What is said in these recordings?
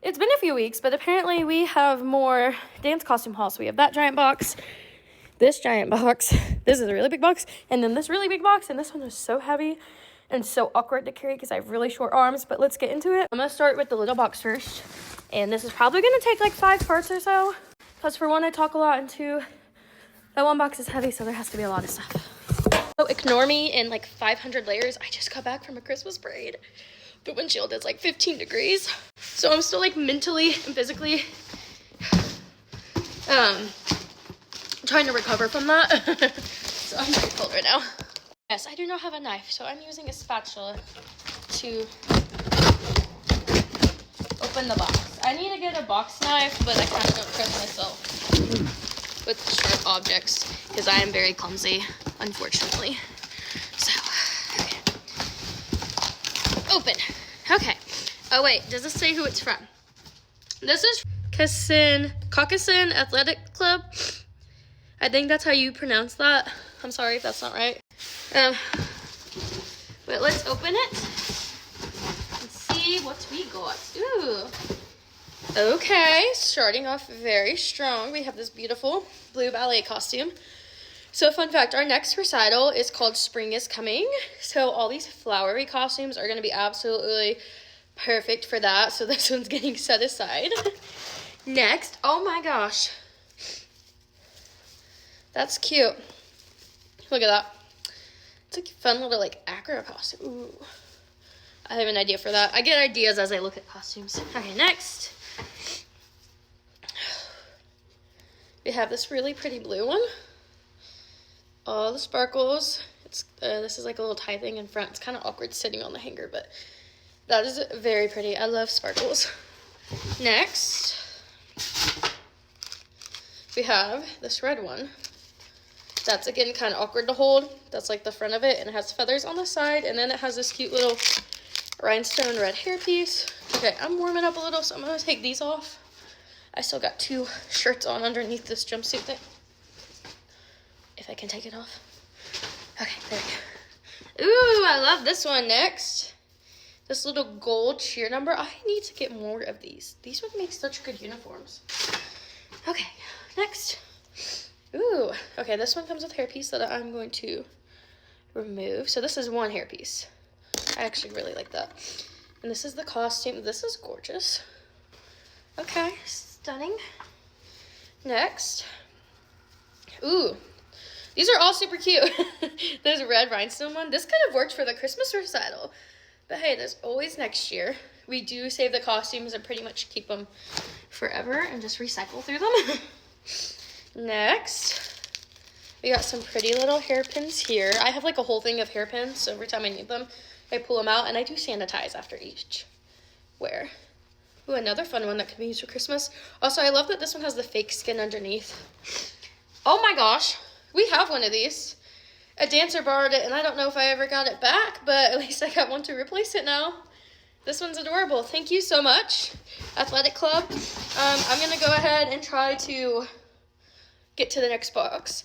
it's been a few weeks, but apparently we have more dance costume hauls. So we have that giant box, this giant box, this is a really big box, and then this really big box, and this one is so heavy and so awkward to carry because I have really short arms, but let's get into it. I'm gonna start with the little box first, and this is probably gonna take like 5 parts or so, because for one, I talk a lot, and two, that one box is heavy, so there has to be a lot of stuff. So ignore me in like 500 layers. I just got back from a Christmas parade. The windshield is like 15 degrees. So I'm still like mentally and physically trying to recover from that. So I'm very cold right now. Yes, I do not have a knife, so I'm using a spatula to open the box. I need to get a box knife, but I kind of don't trust myself with sharp objects because I am very clumsy, unfortunately. So, okay. Open. Okay. Oh wait, does this say who it's from? This is Caucason Athletic Club. I think that's how you pronounce that. I'm sorry if that's not right. But let's open it and see what we got. Ooh. Okay, starting off very strong. We have this beautiful blue ballet costume. So fun fact, our next recital is called Spring is Coming. So all these flowery costumes are going to be absolutely perfect for that. So this one's getting set aside. Next, oh my gosh. That's cute. Look at that. It's like a fun little like acro costume. Ooh. I have an idea for that. I get ideas as I look at costumes. Okay, next. We have this really pretty blue one. All the sparkles. It's this is like a little tie thing in front. It's kind of awkward sitting on the hanger, but that is very pretty. I love sparkles. Next, we have this red one. That's again kind of awkward to hold. That's like the front of it, and it has feathers on the side, and then it has this cute little rhinestone red hairpiece. Okay, I'm warming up a little, so I'm gonna take these off. I still got 2 shirts on underneath this jumpsuit thing. If I can take it off. Okay, there we go. Ooh, I love this one. Next, this little gold cheer number. I need to get more of these. These would make such good uniforms. Okay, next. Ooh, okay, this one comes with a hairpiece that I'm going to remove. So this is one hairpiece. I actually really like that. And this is the costume. This is gorgeous. Okay, stunning. Next. Ooh, these are all super cute. There's a red rhinestone one. This could have worked for the Christmas recital. But hey, there's always next year. We do save the costumes and pretty much keep them forever and just recycle through them. Next, we got some pretty little hairpins here. I have like a whole thing of hairpins, so every time I need them, I pull them out, and I do sanitize after each wear. Ooh, another fun one that can be used for Christmas. Also, I love that this one has the fake skin underneath. Oh my gosh, we have one of these. A dancer borrowed it, and I don't know if I ever got it back, but at least I got one to replace it now. This one's adorable. Thank you so much, Athletic Club. I'm going to go ahead and try to get to the next box.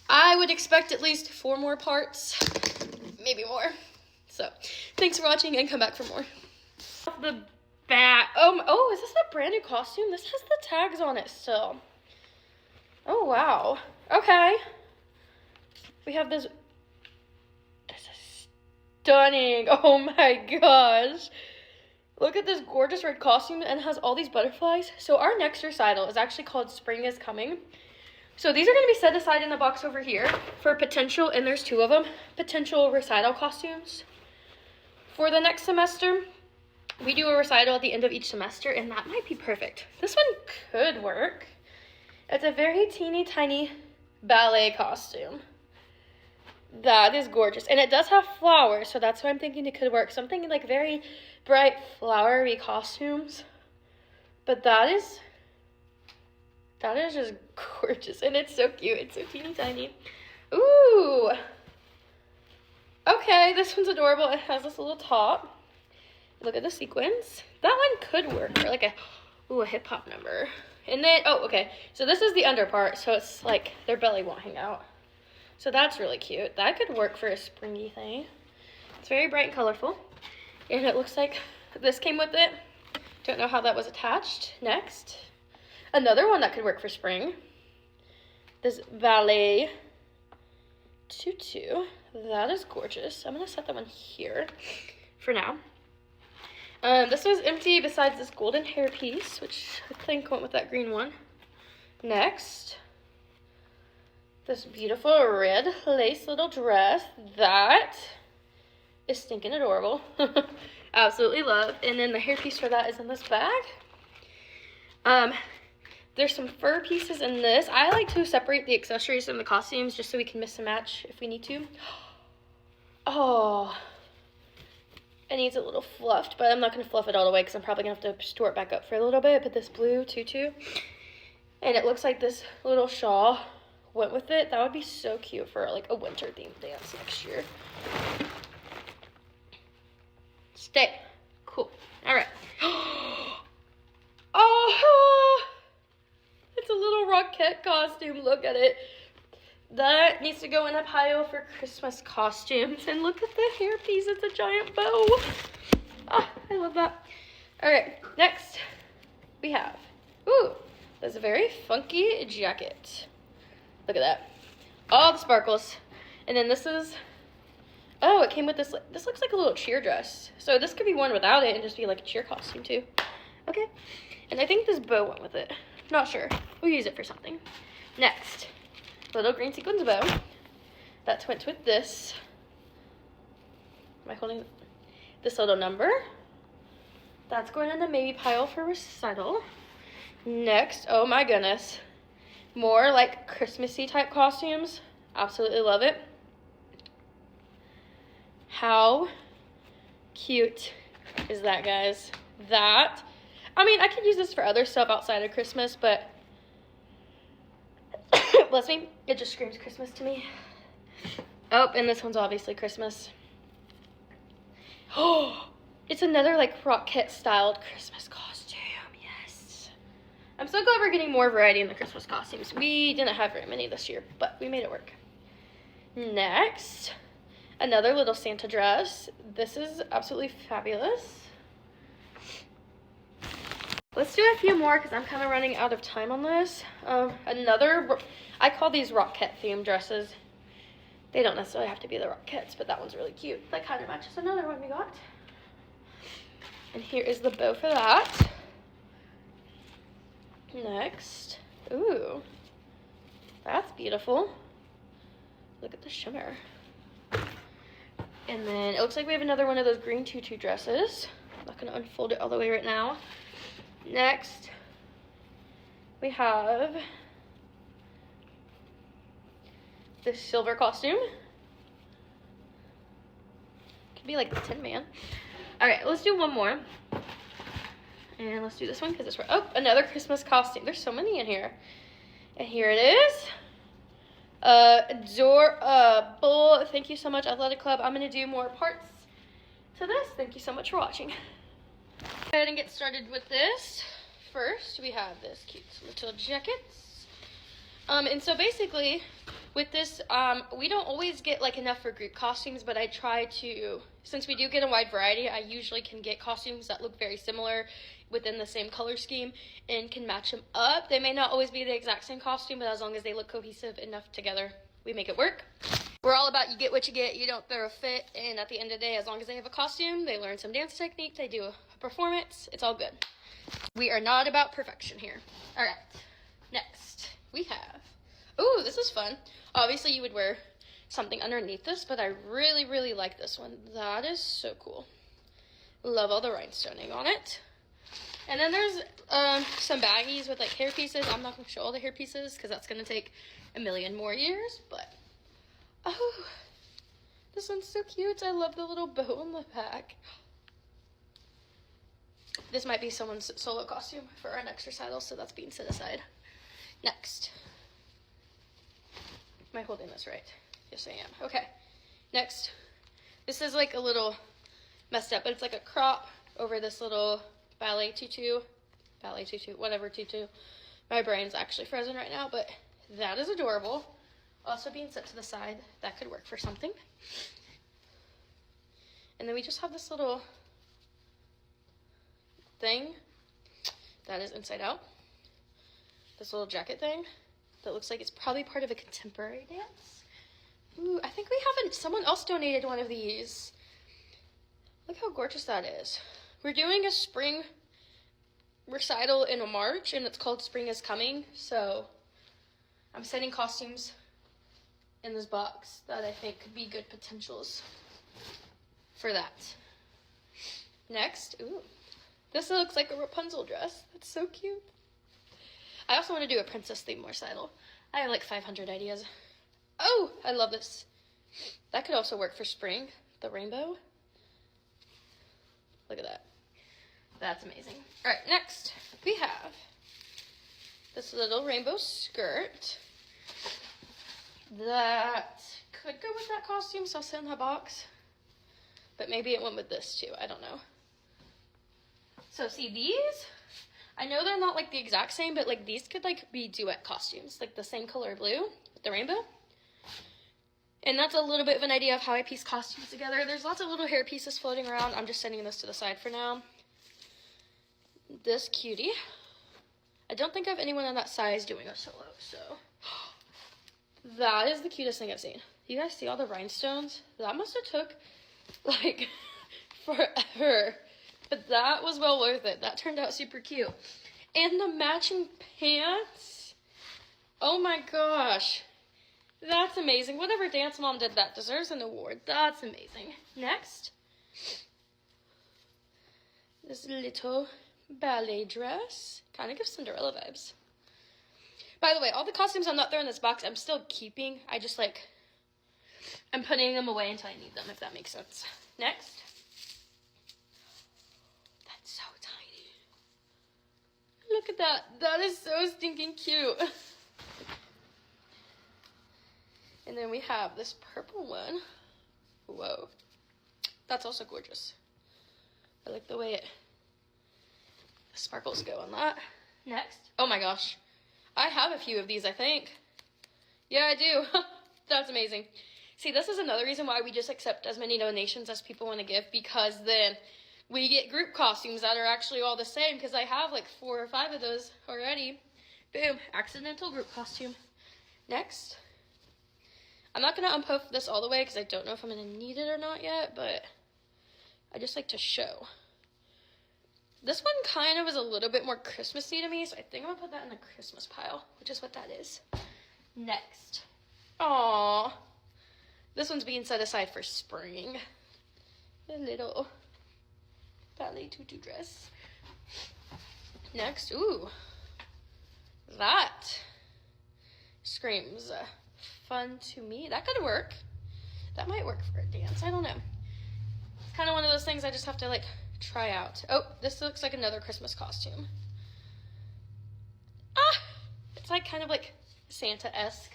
I would expect at least 4 more parts, maybe more. So, thanks for watching, and come back for more. The bat. Oh, is this a brand new costume? This has the tags on it still. Oh, wow. Okay. We have this. This is stunning. Oh my gosh. Look at this gorgeous red costume, and it has all these butterflies. So our next recital is actually called Spring is Coming. So these are going to be set aside in the box over here for potential, and there's 2 of them, potential recital costumes. For the next semester, we do a recital at the end of each semester, and that might be perfect. This one could work. It's a very teeny tiny ballet costume. That is gorgeous. And it does have flowers, so that's why I'm thinking it could work. Something like very bright flowery costumes. But that is just gorgeous, and it's so cute. It's so teeny tiny. Ooh. Okay, this one's adorable. It has this little top. Look at the sequins. That one could work for like a hip hop number. And then, oh, okay. So this is the under part, so it's like their belly won't hang out. So that's really cute. That could work for a springy thing. It's very bright and colorful. And it looks like this came with it. Don't know how that was attached. Next, another one that could work for spring. This ballet tutu. That is gorgeous. I'm going to set that one here for now. This was empty besides this golden hairpiece, which I think went with that green one. Next, this beautiful red lace little dress. That is stinking adorable. Absolutely love. And then the hairpiece for that is in this bag. There's some fur pieces in this. I like to separate the accessories and the costumes just so we can mix and match if we need to. Oh, it needs a little fluffed, but I'm not going to fluff it all the way because I'm probably going to have to store it back up for a little bit. But this blue tutu, and it looks like this little shawl went with it. That would be so cute for like a winter themed dance next year. Stay. Cool. All right. Oh, it's a little Rockette costume. Look at it. That needs to go in a pile for Christmas costumes. And look at the hairpiece. It's a giant bow. Oh, I love that. All right, next we have, there's a very funky jacket. Look at that. All the sparkles. And then this is, it came with this. This looks like a little cheer dress. So this could be worn without it and just be like a cheer costume too. Okay. And I think this bow went with it. Not sure. We'll use it for something. Next, little green sequins bow. That went with this. Am I holding this little number? That's going in the maybe pile for recital. Next, oh my goodness. More like Christmassy type costumes. Absolutely love it. How cute is that, guys? That, I mean, I could use this for other stuff outside of Christmas, but bless me, it just screams Christmas to me. Oh, and this one's obviously Christmas. Oh, it's another like Rockette styled Christmas costume. Yes. I'm so glad we're getting more variety in the Christmas costumes. We didn't have very many this year, but we made it work. Next, another little Santa dress. This is absolutely fabulous. Let's do a few more because I'm kind of running out of time on this. I call these Rockette themed dresses. They don't necessarily have to be the Rockettes, but that one's really cute. That kind of matches another one we got. And here is the bow for that. Next, ooh, that's beautiful. Look at the shimmer. And then it looks like we have another one of those green tutu dresses. I'm not going to unfold it all the way right now. Next, we have this silver costume. Could be like the Tin Man. All right, let's do one more. And let's do this one because it's, another Christmas costume. There's so many in here. And here it is. Adorable. Thank you so much, Athletic Club. I'm going to do more parts to this. Thank you so much for watching. Go ahead and get started with this. First, we have this cute little jackets. And so basically, with this, we don't always get like enough for group costumes, but I try to, since we do get a wide variety, I usually can get costumes that look very similar within the same color scheme and can match them up. They may not always be the exact same costume, but as long as they look cohesive enough together, we make it work. We're all about you get what you get, you don't throw a fit, and at the end of the day, as long as they have a costume, they learn some dance technique, they do a performance, it's all good. We are not about perfection here. All right, next we have, ooh, this is fun. Obviously you would wear something underneath this, but I really, really like this one. That is so cool. Love all the rhinestoning on it. And then there's some baggies with like hair pieces. I'm not going to show all the hair pieces because that's going to take a million more years, but oh, this one's so cute. I love the little bow on the back. This might be someone's solo costume for our next recital, so that's being set aside. Next. Am I holding this right? Yes, I am. Okay. Next. This is like a little messed up, but it's like a crop over this little ballet tutu, whatever tutu. My brain's actually frozen right now, but that is adorable. Also being set to the side, that could work for something. And then we just have this little thing that is inside out. This little jacket thing that looks like it's probably part of a contemporary dance. Ooh, I think we haven't, someone else donated one of these. Look how gorgeous that is. We're doing a spring recital in March, and it's called Spring is Coming, so I'm setting costumes in this box that I think could be good potentials for that. Next, ooh, this looks like a Rapunzel dress. That's so cute. I also want to do a princess theme recital. I have like 500 ideas. Oh, I love this. That could also work for spring, the rainbow. Look at that. That's amazing. All right, next we have this little rainbow skirt that could go with that costume, so I'll sit in that box. But maybe it went with this too, I don't know. So see these? I know they're not like the exact same, but like these could like be duet costumes, like the same color blue with the rainbow. And that's a little bit of an idea of how I piece costumes together. There's lots of little hair pieces floating around. I'm just setting this to the side for now. This cutie. I don't think I have anyone in that size doing a solo, so. That is the cutest thing I've seen. You guys see all the rhinestones? That must have took like forever. But that was well worth it. That turned out super cute. And the matching pants. Oh my gosh. That's amazing. Whatever dance mom did that deserves an award. That's amazing. Next. This little ballet dress. Kind of gives Cinderella vibes. By the way, all the costumes I'm not throwing in this box, I'm still keeping. I just like, I'm putting them away until I need them, if that makes sense. Next. So tiny. Look at that. That is so stinking cute. And then we have this purple one. Whoa. That's also gorgeous. I like the way the sparkles go on that. Next. Oh my gosh. I have a few of these, I think. Yeah, I do. That's amazing. See, this is another reason why we just accept as many donations as people want to give, because then we get group costumes that are actually all the same, because I have like 4 or 5 of those already. Boom, accidental group costume. Next. I'm not going to unpuff this all the way because I don't know if I'm going to need it or not yet, but I just like to show. This one kind of is a little bit more Christmassy to me, so I think I'm going to put that in the Christmas pile, which is what that is. Next. Aww. This one's being set aside for spring. A little ballet tutu dress. Next, ooh, that screams fun to me. That could work. That might work for a dance. I don't know. It's kind of one of those things I just have to like try out. Oh, this looks like another Christmas costume. Ah, it's like kind of like Santa-esque.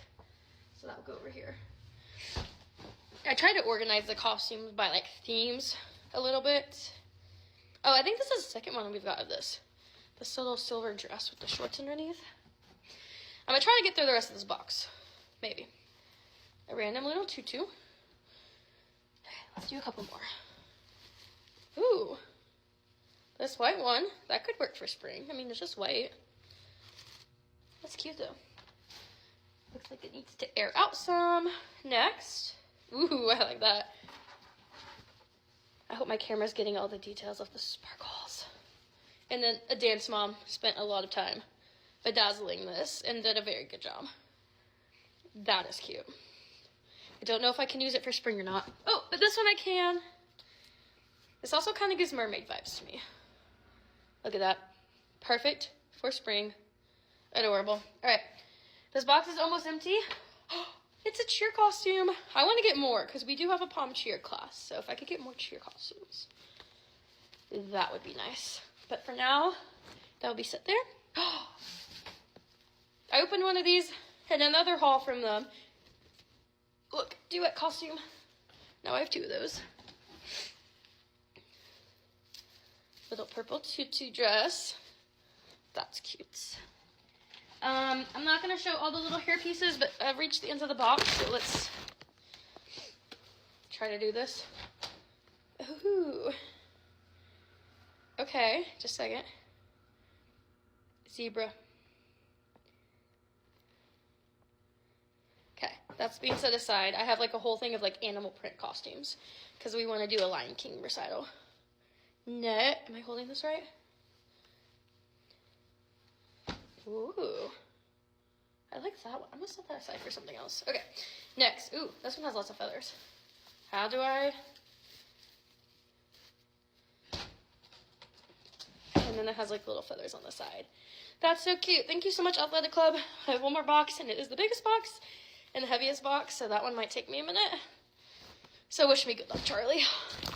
So that'll go over here. I tried to organize the costumes by like themes a little bit. Oh, I think this is the second one we've got of this. This little silver dress with the shorts underneath. I'm going to try to get through the rest of this box. Maybe. A random little tutu. Okay, let's do a couple more. Ooh. This white one. That could work for spring. I mean, it's just white. That's cute, though. Looks like it needs to air out some. Next. Ooh, I like that. I hope my camera's getting all the details of the sparkles. And then a dance mom spent a lot of time bedazzling this and did a very good job. That is cute. I don't know if I can use it for spring or not. Oh, but this one I can. This also kind of gives mermaid vibes to me. Look at that. Perfect for spring. Adorable. All right. This box is almost empty. It's a cheer costume. I want to get more because we do have a pom cheer class. So if I could get more cheer costumes, that would be nice. But for now, that will be set there. I opened one of these and another haul from them. Look, duet costume. Now I have 2 of those. Little purple tutu dress. That's cute. I'm not going to show all the little hair pieces, but I've reached the ends of the box, so let's try to do this. Ooh. Okay, just a second. zebra. Okay, that's being set aside. I have like a whole thing of like animal print costumes because we want to do a Lion King recital. Net, am I holding this right? Ooh, I like that one. I'm gonna set that aside for something else. Okay, next. Ooh, this one has lots of feathers. How do I? And then it has like little feathers on the side. That's so cute. Thank you so much, Athletic Club. I have one more box, and it is the biggest box and the heaviest box, so that one might take me a minute. So wish me good luck, Charlie.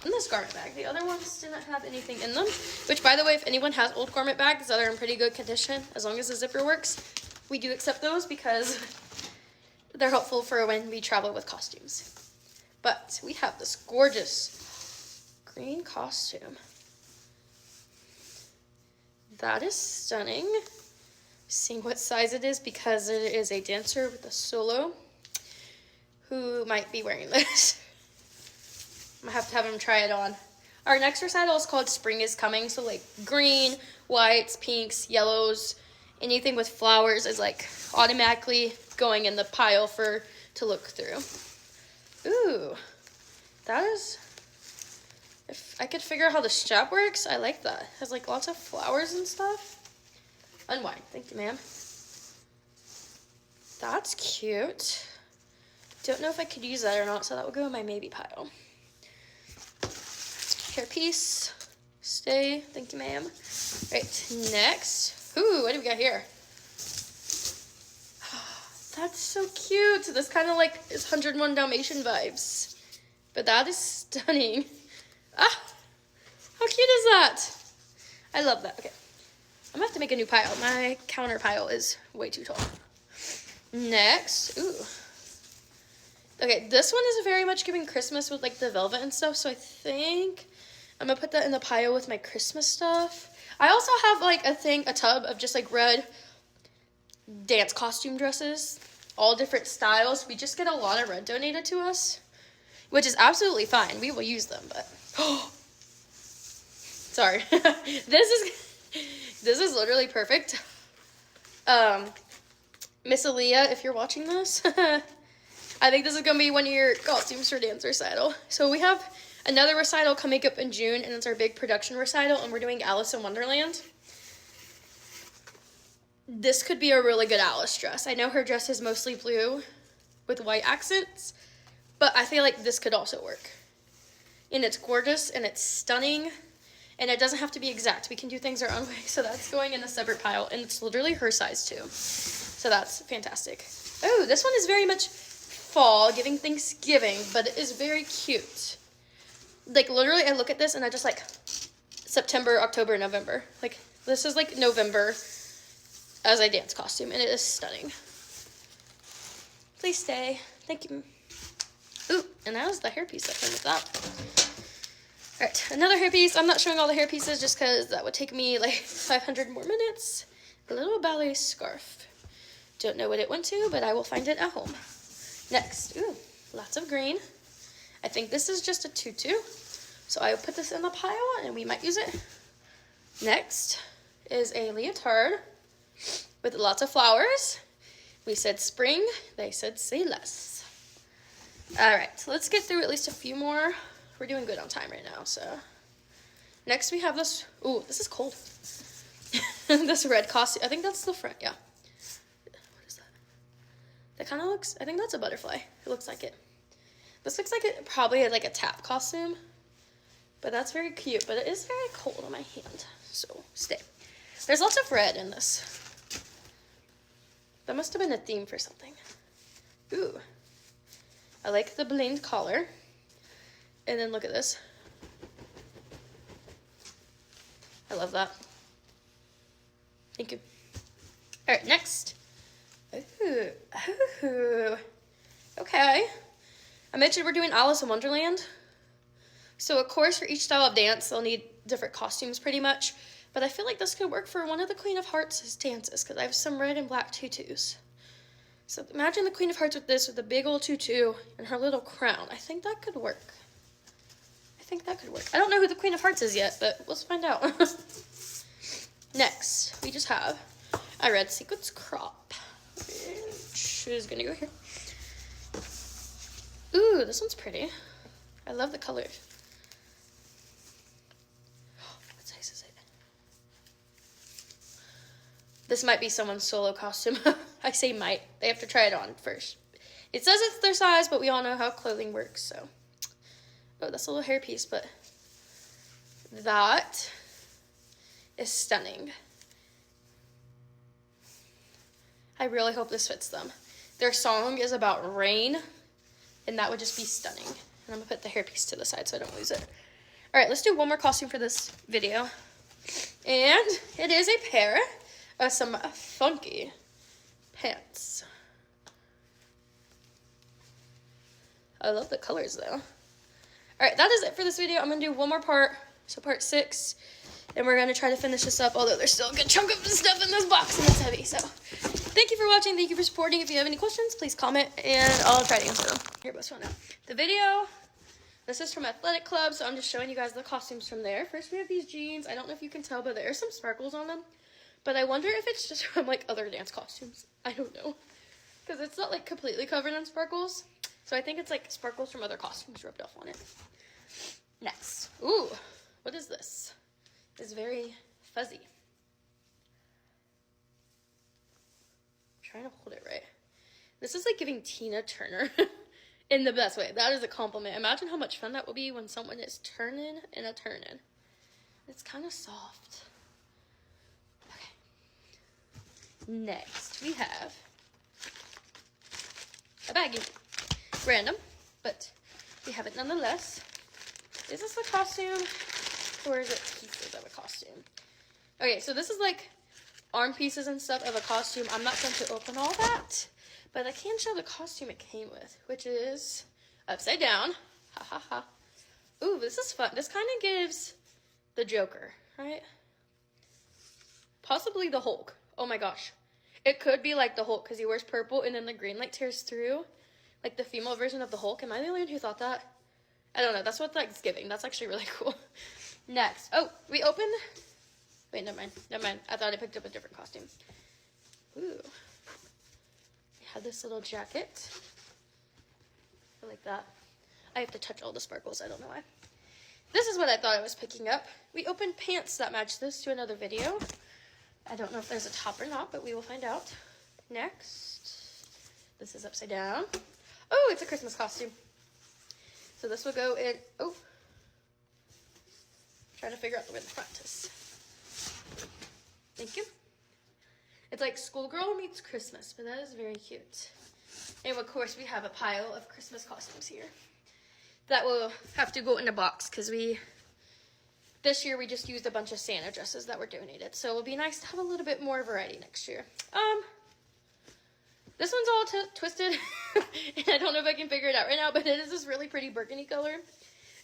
And this garment bag. The other ones didn't have anything in them, which, by the way, if anyone has old garment bags that are in pretty good condition, as long as the zipper works, we do accept those because they're helpful for when we travel with costumes. But we have this gorgeous green costume. That is stunning. Seeing what size it is because it is a dancer with a solo who might be wearing this. I'm gonna have to have him try it on. Our next recital is called Spring is Coming, so like green, whites, pinks, yellows, anything with flowers is like automatically going in the pile to look through. Ooh, that is, if I could figure out how the strap works, I like that. It has like lots of flowers and stuff. Unwind, thank you, ma'am. That's cute. Don't know if I could use that or not, so that will go in my maybe pile. Hairpiece, stay, thank you, ma'am. Right, next. Ooh, what do we got here? That's so cute. This kind of like is 101 Dalmatian vibes. But that is stunning. Ah, how cute is that? I love that. Okay, I'm gonna have to make a new pile. My counter pile is way too tall. Next, ooh. Okay, this one is very much giving Christmas with like the velvet and stuff, so I think I'm gonna put that in the pile with my Christmas stuff. I also have like a tub of just like red dance costume dresses, all different styles. We just get a lot of red donated to us, which is absolutely fine. We will use them, but sorry. This is literally perfect. Miss Aaliyah, if you're watching this, I think this is gonna be one of your costumes for dance recital. So we have another recital coming up in June, and it's our big production recital, and we're doing Alice in Wonderland. This could be a really good Alice dress. I know her dress is mostly blue with white accents, but I feel like this could also work. And it's gorgeous, and it's stunning, and it doesn't have to be exact. We can do things our own way, so that's going in a separate pile, and it's literally her size too. So that's fantastic. Oh, this one is very much fall, giving Thanksgiving, but it is very cute. Like, literally, I look at this, and I just, like, September, October, November. Like, this is, like, November as a dance costume, and it is stunning. Please stay. Thank you. Ooh, and that was the hairpiece that came with that. All right, another hairpiece. I'm not showing all the hairpieces just because that would take me, like, 500 more minutes. A little ballet scarf. Don't know what it went to, but I will find it at home. Next, ooh, lots of green. I think this is just a tutu, so I will put this in the pile, and we might use it. Next is a leotard with lots of flowers. We said spring, they said say less. All right, so let's get through at least a few more. We're doing good on time right now, so. Next we have this, ooh, this is cold. This red costume, I think that's the front, yeah. What is that? That kind of looks, I think that's a butterfly. It looks like it. This looks like it probably had like a tap costume, but that's very cute, but it is very cold on my hand, so stay. There's lots of red in this. That must have been a theme for something. Ooh. I like the blinged collar. And then look at this. I love that. Thank you. All right, next. Ooh. Ooh. Okay. I mentioned we're doing Alice in Wonderland. So, of course, for each style of dance, they'll need different costumes pretty much. But I feel like this could work for one of the Queen of Hearts' dances because I have some red and black tutus. So imagine the Queen of Hearts with this, with a big old tutu and her little crown. I think that could work. I don't know who the Queen of Hearts is yet, but let's find out. Next, we just have a red sequins crop, which is gonna go here. Ooh, this one's pretty. I love the color. What size is it? This might be someone's solo costume. I say might. They have to try it on first. It says it's their size, but we all know how clothing works, so. Oh, that's a little hair piece, but that is stunning. I really hope this fits them. Their song is about rain, and that would just be stunning. And I'm gonna put the hairpiece to the side so I don't lose it. All right, let's do one more costume for this video. And it is a pair of some funky pants. I love the colors though. All right, that is it for this video. I'm gonna do one more part, so part 6, and we're gonna try to finish this up, although there's still a good chunk of stuff in this box and it's heavy, so. Thank you for watching, thank you for supporting. If you have any questions, please comment, and I'll try to answer them. Here, let's find out. The video, this is from Athletic Club, so I'm just showing you guys the costumes from there. First, we have these jeans. I don't know if you can tell, but there are some sparkles on them, but I wonder if it's just from, like, other dance costumes. I don't know, because it's not, like, completely covered in sparkles. So I think it's like sparkles from other costumes rubbed off on it. Next. Ooh, what is this? It's very fuzzy. I'm trying to hold it right. This is like giving Tina Turner in the best way. That is a compliment. Imagine how much fun that will be when someone is turning and a turning. It's kind of soft. Okay. Next, we have a baggie. Random, but we have it nonetheless. Is this a costume, or is it pieces of a costume? Okay, so this is like arm pieces and stuff of a costume. I'm not going to open all that, but I can show the costume it came with, which is upside down. Ha ha ha. Ooh, this is fun. This kind of gives the Joker, right? Possibly the Hulk. Oh my gosh. It could be like the Hulk because he wears purple and then the green like tears through. Like the female version of the Hulk. Am I the only one who thought that? I don't know. That's what that's giving. That's actually really cool. Next. Oh, we opened. Wait, never mind. Never mind. I thought I picked up a different costume. Ooh. We have this little jacket. I like that. I have to touch all the sparkles. I don't know why. This is what I thought I was picking up. We opened pants that match this to another video. I don't know if there's a top or not, but we will find out. Next. This is upside down. Oh, it's a Christmas costume. So this will go in, oh. Trying to figure out where the front is. Thank you. It's like schoolgirl meets Christmas, but that is very cute. And of course we have a pile of Christmas costumes here. That will have to go in a box because this year we just used a bunch of Santa dresses that were donated. So it'll be nice to have a little bit more variety next year. This one's all twisted, and I don't know if I can figure it out right now, but it is this really pretty burgundy color,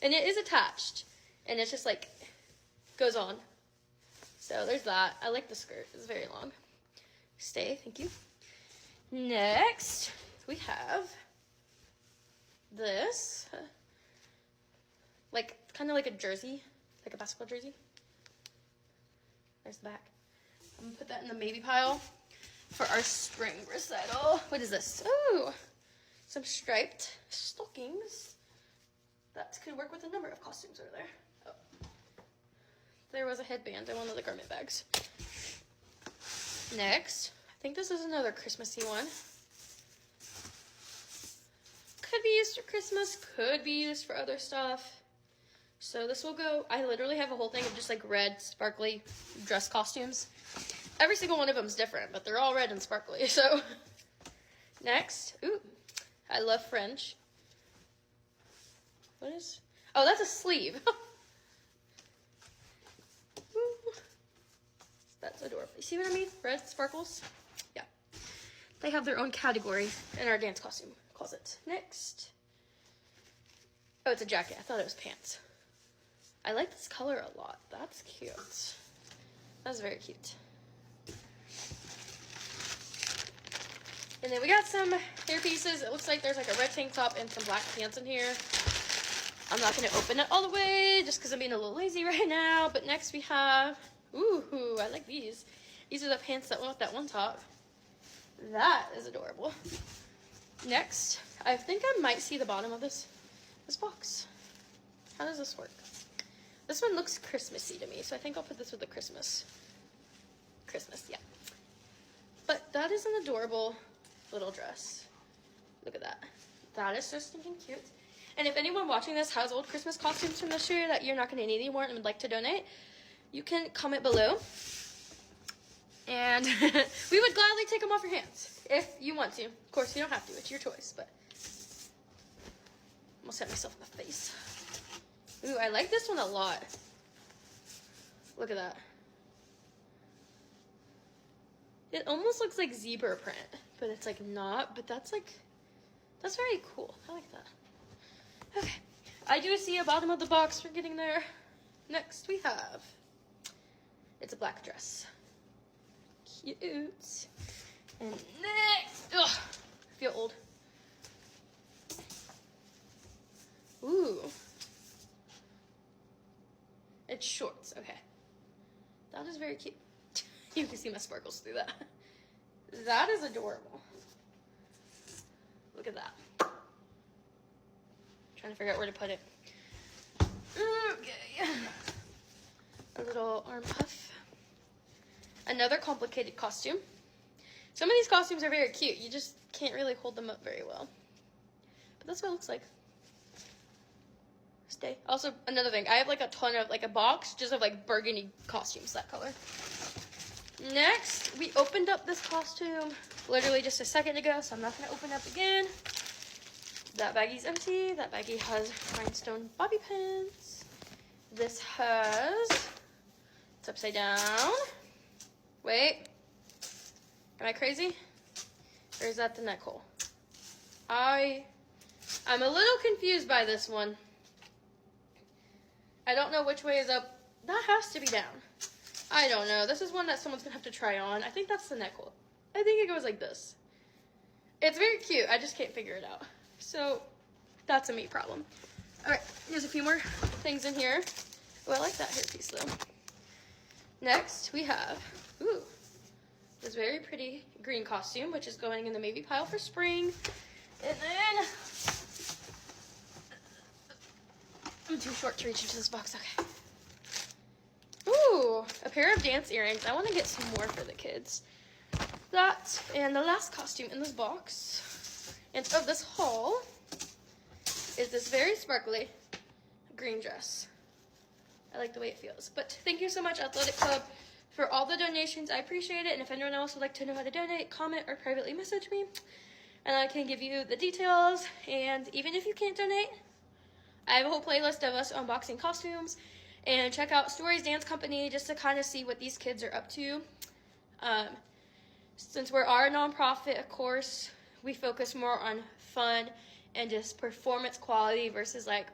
and it is attached, and it's just like, goes on. So there's that. I like the skirt. It's very long. Stay, thank you. Next, we have this, like, kind of like a jersey, like a basketball jersey. There's the back. I'm gonna put that in the maybe pile for our spring recital. What is this? Ooh, some striped stockings. That could work with a number of costumes over there. Oh. There was a headband in one of the garment bags. Next, I think this is another Christmassy one. Could be used for Christmas, could be used for other stuff. So this will go, I literally have a whole thing of just like red, sparkly dress costumes. Every single one of them is different, but they're all red and sparkly, so. Next, ooh, I love French. What is, oh, that's a sleeve. That's adorable. You see what I mean? Red sparkles. Yeah. They have their own category in our dance costume closet. Next. Oh, it's a jacket. I thought it was pants. I like this color a lot. That's cute. That's very cute. And then we got some hair pieces. It looks like there's like a red tank top and some black pants in here. I'm not going to open it all the way just because I'm being a little lazy right now. But next we have, ooh, I like these. These are the pants that went with that one top. That is adorable. Next, I think I might see the bottom of this box. How does this work? This one looks Christmassy to me, so I think I'll put this with the Christmas, yeah. But that is an adorable little dress. Look at that. That is so stinking cute. And if anyone watching this has old Christmas costumes from this year that you're not going to need anymore and would like to donate, you can comment below. And we would gladly take them off your hands if you want to. Of course, you don't have to. It's your choice, but I'm almost hit myself in the face. Ooh, I like this one a lot. Look at that. It almost looks like zebra print, but it's like not, but that's very cool. I like that. Okay, I do see a bottom of the box. We're getting there. Next we have, it's a black dress. Cute. And next, ugh, I feel old. Ooh. It's shorts, okay. That is very cute. You can see my sparkles through that. That is adorable. Look at that. Trying to figure out where to put it. Okay. A little arm puff. Another complicated costume. Some of these costumes are very cute. You just can't really hold them up very well. But that's what it looks like. Stay. Also, another thing. I have like a ton of, like a box just of like burgundy costumes that color. Next, we opened up this costume literally just a second ago, so I'm not going to open it up again. That baggie's empty. That baggie has rhinestone bobby pins. This has, it's upside down. Wait, am I crazy? Or is that the neck hole? I'm a little confused by this one. I don't know which way is up. That has to be down. I don't know. This is one that someone's gonna have to try on. I think that's the neck hole. I think it goes like this. It's very cute. I just can't figure it out. So that's a me problem. All right, there's a few more things in here. Oh, I like that hairpiece though. Next, we have, ooh, this very pretty green costume, which is going in the maybe pile for spring. And then, I'm too short to reach into this box, okay. Ooh, a pair of dance earrings. I want to get some more for the kids. That, and the last costume in this box, and of this haul, is this very sparkly green dress. I like the way it feels. But thank you so much, Athletic Club, for all the donations. I appreciate it. And if anyone else would like to know how to donate, comment or privately message me, and I can give you the details. And even if you can't donate, I have a whole playlist of us unboxing costumes. And check out Stories Dance Company just to kind of see what these kids are up to. Since we're our nonprofit, of course, we focus more on fun and just performance quality versus like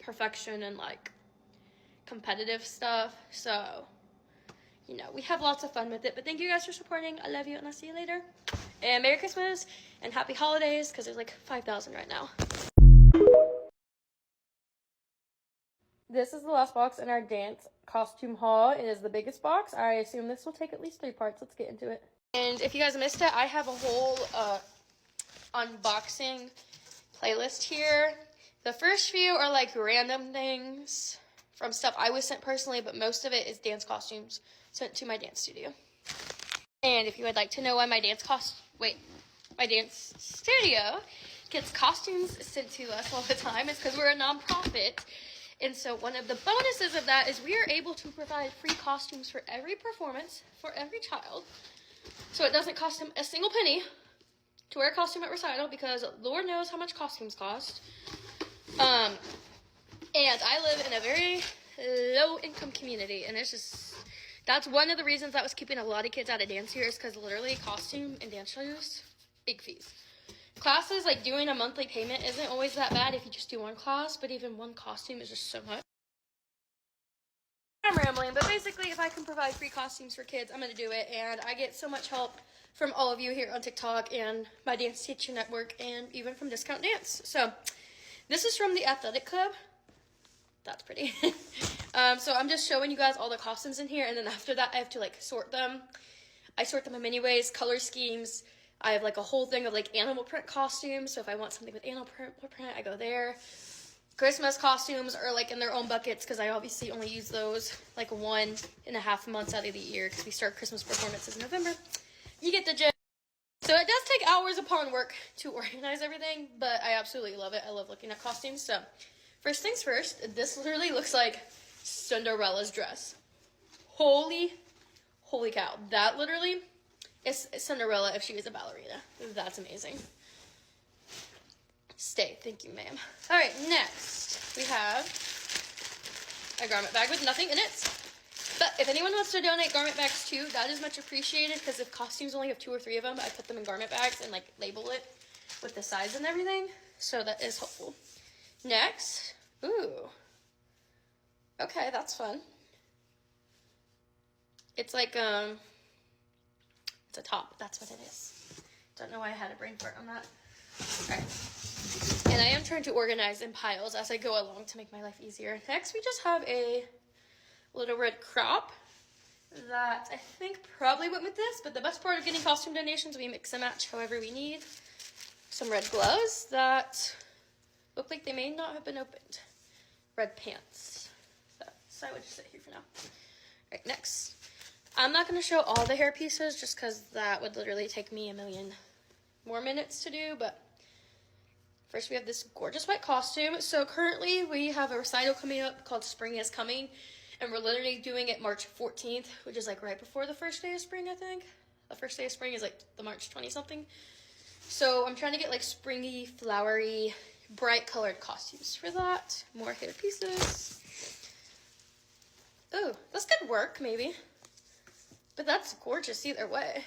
perfection and like competitive stuff. So, you know, we have lots of fun with it. But thank you guys for supporting. I love you, and I'll see you later. And Merry Christmas and Happy Holidays, because there's like 5,000 right now. This is the last box in our dance costume haul. It is the biggest box. I assume this will take at least 3 parts. Let's get into it. And if you guys missed it, I have a whole unboxing playlist here. The first few are like random things from stuff I was sent personally, but most of it is dance costumes sent to my dance studio. And if you would like to know why my dance studio gets costumes sent to us all the time, it's because we're a nonprofit. And so one of the bonuses of that is we are able to provide free costumes for every performance for every child. So it doesn't cost them a single penny to wear a costume at recital, because Lord knows how much costumes cost. And I live in a very low income community, and that's one of the reasons that was keeping a lot of kids out of dance here, is because literally costume and dance shows, big fees. Classes, like doing a monthly payment isn't always that bad if you just do one class, but even one costume is just so much. I'm rambling, but basically if I can provide free costumes for kids, I'm going to do it, and I get so much help from all of you here on TikTok and my Dance Teacher Network, and even from Discount Dance. So this is from the Athletic Club. That's pretty. So I'm just showing you guys all the costumes in here, and then after that I have to like sort them I sort them in many ways, color schemes. I have like a whole thing of like animal print costumes. So if I want something with animal print, I go there. Christmas costumes are like in their own buckets because I obviously only use those like 1.5 months out of the year because we start Christmas performances in November. You get the gist. So it does take hours upon work to organize everything, but I absolutely love it. I love looking at costumes. So first things first, this literally looks like Cinderella's dress. Holy cow. That literally is Cinderella if she was a ballerina. That's amazing. Stay. Thank you, ma'am. All right, next we have a garment bag with nothing in it. But if anyone wants to donate garment bags too, that is much appreciated because if costumes only have 2 or 3 of them, I put them in garment bags and like label it with the size and everything. So that is helpful. Next, ooh. Okay, that's fun. It's like, it's a top. That's what it is. Don't know why I had a brain fart on that. All right. And I am trying to organize in piles as I go along to make my life easier. Next, we just have a little red crop that I think probably went with this, but the best part of getting costume donations, we mix and match however we need. Some red gloves that look like they may not have been opened. Red pants. So I would just sit here for now. All right, next. I'm not going to show all the hair pieces just because that would literally take me a million more minutes to do, but first we have this gorgeous white costume. So currently we have a recital coming up called Spring is Coming, and we're literally doing it March 14th, which is like right before the first day of spring, I think. The first day of spring is like the March 20-something. So I'm trying to get like springy, flowery, bright colored costumes for that. More hair pieces. Oh, this could work maybe. But that's gorgeous either way.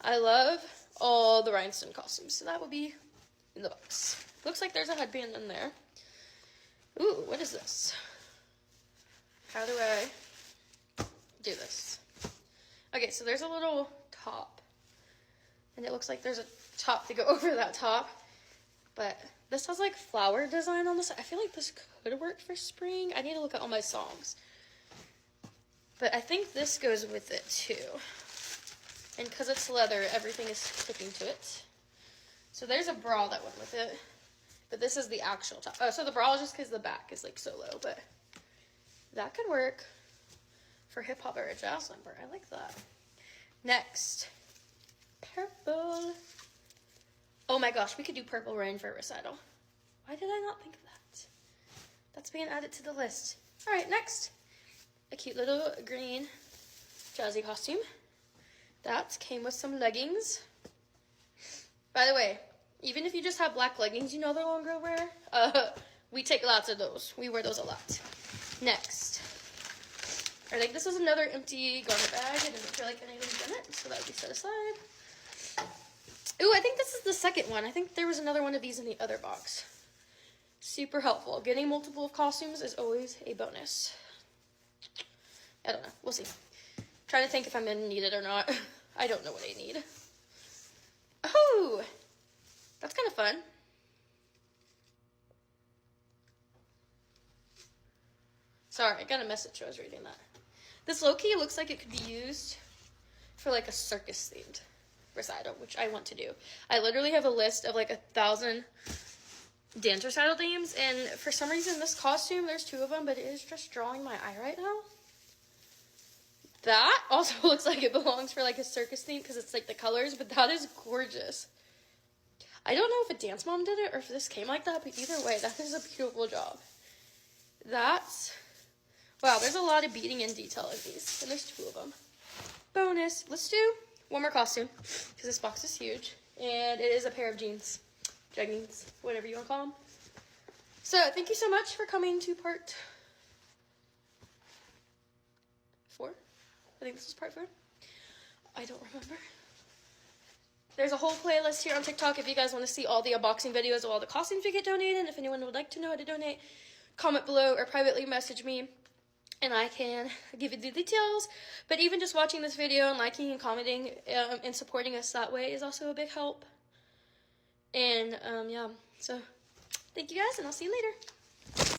I love all the rhinestone costumes, so that will be in the box. Looks like there's a headband in there. Ooh, what is this? How do I do this? Okay, so there's a little top. And it looks like there's a top to go over that top. But this has like flower design on this. I feel like this could work for spring. I need to look at all my songs. But I think this goes with it too. And because it's leather, everything is sticking to it. So there's a bra that went with it. But this is the actual top. Oh, so the bra is just because the back is like so low, but that could work for hip hop or a jazz number. I like that. Next, purple. Oh my gosh, we could do Purple Rain for a recital. Why did I not think of that? That's being added to the list. All right, next, a cute little green jazzy costume. That came with some leggings. By the way, even if you just have black leggings, you know they're longer wear. We take lots of those. We wear those a lot. Next, I think this is another empty garment bag. I didn't feel like anything's in it, so that would be set aside. Ooh, I think this is the second one. I think there was another one of these in the other box. Super helpful. Getting multiple costumes is always a bonus. I don't know. We'll see. Trying to think if I'm going to need it or not. I don't know what I need. Oh, that's kind of fun. Sorry, I got a message when I was reading that. This low-key looks like it could be used for like a circus-themed recital, which I want to do. I literally have a list of like 1,000 dance recital themes, and for some reason this costume, there's 2 of them, but it is just drawing my eye right now. That also looks like it belongs for like a circus theme because it's like the colors, but that is gorgeous. I don't know if a dance mom did it or if this came like that, but either way, that is a beautiful job. That's, wow, there's a lot of beading and detail in these, and there's 2 of them. Bonus. Let's do one more costume because this box is huge, and it is a pair of jeans, jeggings, whatever you want to call them. So thank you so much for coming to part 4. I think this is part 4. I don't remember. There's a whole playlist here on TikTok if you guys want to see all the unboxing videos of all the costumes we get donated. If anyone would like to know how to donate, comment below or privately message me and I can give you the details. But even just watching this video and liking and commenting and supporting us that way is also a big help. And yeah, so thank you guys, and I'll see you later.